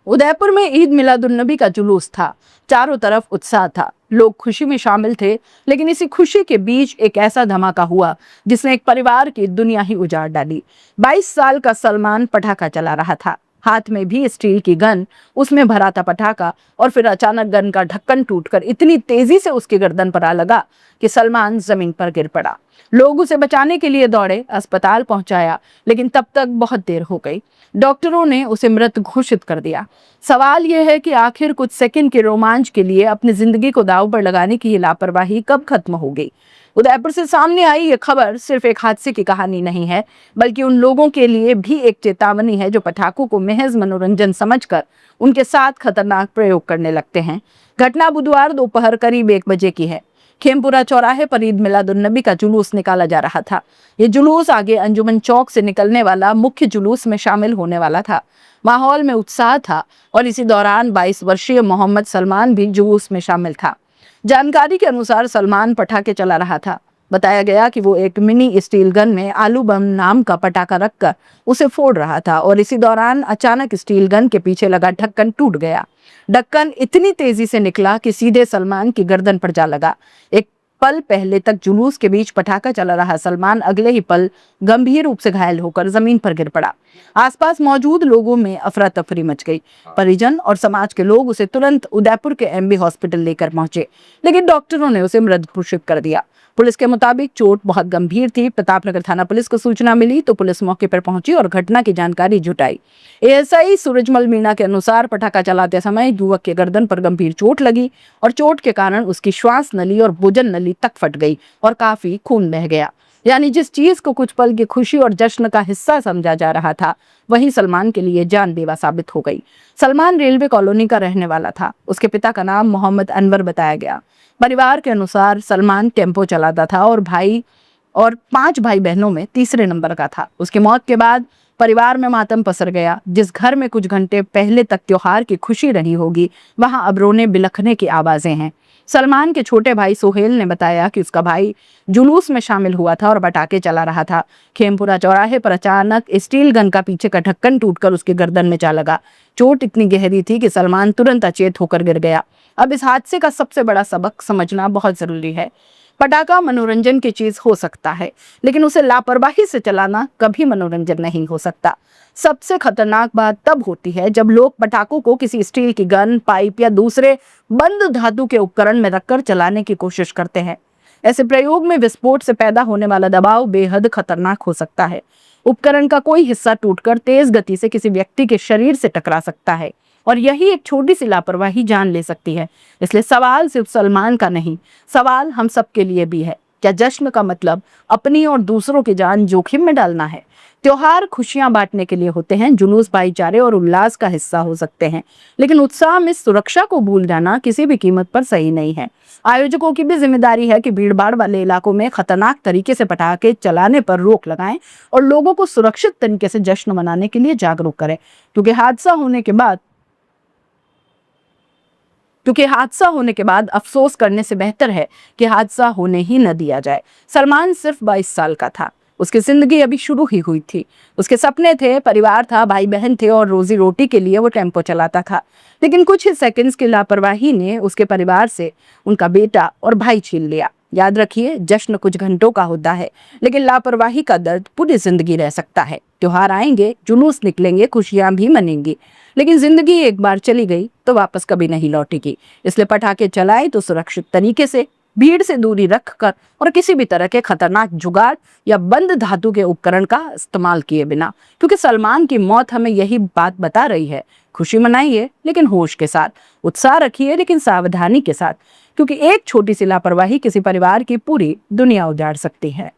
उदयपुर में ईद मिलादुन्नबी का जुलूस था। चारों तरफ उत्साह था, लोग खुशी में शामिल थे। लेकिन इसी खुशी के बीच एक ऐसा धमाका हुआ जिसने एक परिवार की दुनिया ही उजाड़ डाली। 22 साल का सलमान पटाखा चला रहा था, हाथ में भी स्टील की गन, उसमें भरा था पटाखा। और फिर अचानक गन का ढक्कन टूटकर इतनी तेजी से उसकी गर्दन पर आ लगा कि सलमान जमीन पर गिर पड़ा। लोग उसे बचाने के लिए दौड़े, अस्पताल पहुंचाया, लेकिन तब तक बहुत देर हो गई। डॉक्टरों ने उसे मृत घोषित कर दिया। सवाल यह है कि आखिर कुछ सेकंड के रोमांच के लिए अपनी जिंदगी को दांव पर लगाने की ये लापरवाही कब खत्म हो गई। उदयपुर से सामने आई ये खबर सिर्फ एक हादसे की कहानी नहीं है, बल्कि उन लोगों के लिए भी एक चेतावनी है जो पटाखों को महज मनोरंजन समझकर उनके साथ खतरनाक प्रयोग करने लगते हैं। घटना बुधवार दोपहर करीब 1 बजे की है। खेमपुरा चौराहे पर ईद मिलादुन्नबी का जुलूस निकाला जा रहा था। ये जुलूस आगे अंजुमन चौक से निकलने वाला मुख्य जुलूस में शामिल होने वाला था। माहौल में उत्साह था और इसी दौरान 22 वर्षीय मोहम्मद सलमान भी जुलूस में शामिल था। जानकारी के अनुसार सलमान पटाखे चला रहा था। बताया गया कि वो एक मिनी स्टील गन में आलू बम नाम का पटाखा रखकर उसे फोड़ रहा था और इसी दौरान अचानक स्टील गन के पीछे लगा ढक्कन टूट गया। ढक्कन इतनी तेजी से निकला कि सीधे सलमान की गर्दन पर जा लगा। एक पल पहले तक जुलूस के बीच पटाखा चला रहा सलमान अगले ही पल गंभीर रूप से घायल होकर जमीन पर गिर पड़ा। आसपास मौजूद लोगों में अफरा तफरी मच गई। परिजन और समाज के लोग उसे तुरंत उदयपुर के एमबी हॉस्पिटल लेकर पहुंचे, लेकिन डॉक्टरों ने उसे मृत घोषित कर दिया। पुलिस के मुताबिक चोट बहुत गंभीर थी। प्रतापनगर थाना पुलिस को सूचना मिली तो पुलिस मौके पर पहुंची और घटना की जानकारी जुटाई। एएसआई सूरजमल मीणा के अनुसार पटाखा चलाते समय युवक के गर्दन पर गंभीर चोट लगी और चोट के कारण उसकी श्वास नली और भोजन नली तक फट गई और काफी खून बह गया। यानी जिस चीज को कुछ पल की खुशी और जश्न का हिस्सा समझा जा रहा था, वही सलमान के लिए जानलेवा साबित हो गई। सलमान रेलवे कॉलोनी का रहने वाला था। उसके पिता का नाम मोहम्मद अनवर बताया गया। परिवार के अनुसार सलमान टेम्पो चलाता था और 5 भाई बहनों में तीसरे नंबर का था। उसकी मौत के बाद परिवार में मातम पसर गया। जिस घर में कुछ घंटे पहले तक त्योहार की खुशी रही होगी, वहां अब रोने बिलखने की आवाजें हैं। सलमान के छोटे भाई सोहेल ने बताया कि उसका भाई जुलूस में शामिल हुआ था और पटाखे चला रहा था। खेमपुरा चौराहे पर अचानक स्टील गन का पीछे का ढक्कन टूटकर उसकी गर्दन में जा लगा। चोट इतनी गहरी थी कि सलमान तुरंत अचेत होकर गिर गया। अब इस हादसे का सबसे बड़ा सबक समझना बहुत जरूरी है। पटाखा मनोरंजन की चीज हो सकता है, लेकिन उसे लापरवाही से चलाना कभी मनोरंजन नहीं हो सकता। सबसे खतरनाक बात तब होती है जब लोग पटाखों को किसी स्टील की गन, पाइप या दूसरे बंद धातु के उपकरण में रखकर चलाने की कोशिश करते हैं। ऐसे प्रयोग में विस्फोट से पैदा होने वाला दबाव बेहद खतरनाक हो सकता है। उपकरण का कोई हिस्सा टूटकर तेज गति से किसी व्यक्ति के शरीर से टकरा सकता है और यही एक छोटी सी लापरवाही जान ले सकती है। इसलिए सवाल सिर्फ सलमान का नहीं, सवाल हम सबके लिए भी है। क्या जश्न का मतलब अपनी और दूसरों की जान जोखिम में डालना है? त्योहार खुशियां बांटने के लिए होते हैं, जुलूस भाईचारे और उल्लास का हिस्सा हो सकते हैं, लेकिन उत्साह में सुरक्षा को भूल जाना किसी भी कीमत पर सही नहीं है। आयोजकों की भी जिम्मेदारी है कि भीड़भाड़ वाले इलाकों में खतरनाक तरीके से पटाखे चलाने पर रोक लगाएं और लोगों को सुरक्षित तरीके से जश्न मनाने के लिए जागरूक करें, क्योंकि हादसा होने के बाद अफसोस करने से बेहतर है कि हादसा होने ही न दिया जाए। सलमान सिर्फ 22 साल का था। उसकी जिंदगी अभी शुरू ही हुई थी। उसके सपने थे, परिवार था, भाई बहन थे और रोजी रोटी के लिए वो टेम्पो चलाता था। लेकिन कुछ ही सेकंड्स की लापरवाही ने उसके परिवार से उनका बेटा और भाई छीन लिया। याद रखिए, जश्न कुछ घंटों का होता है, लेकिन लापरवाही का दर्द पूरी जिंदगी रह सकता है। त्योहार आएंगे, जुलूस निकलेंगे, खुशियां भी मनेंगी, लेकिन जिंदगी एक बार चली गई तो वापस कभी नहीं लौटेगी। इसलिए पटाखे चलाएं तो सुरक्षित तरीके से, भीड़ से दूरी रखकर और किसी भी तरह के खतरनाक जुगाड़ या बंद धातु के उपकरण का इस्तेमाल किए बिना, क्योंकि सलमान की मौत हमें यही बात बता रही है। खुशी मनाइए लेकिन होश के साथ, उत्साह रखिए लेकिन सावधानी के साथ, क्योंकि एक छोटी सी लापरवाही किसी परिवार की पूरी दुनिया उजाड़ सकती है।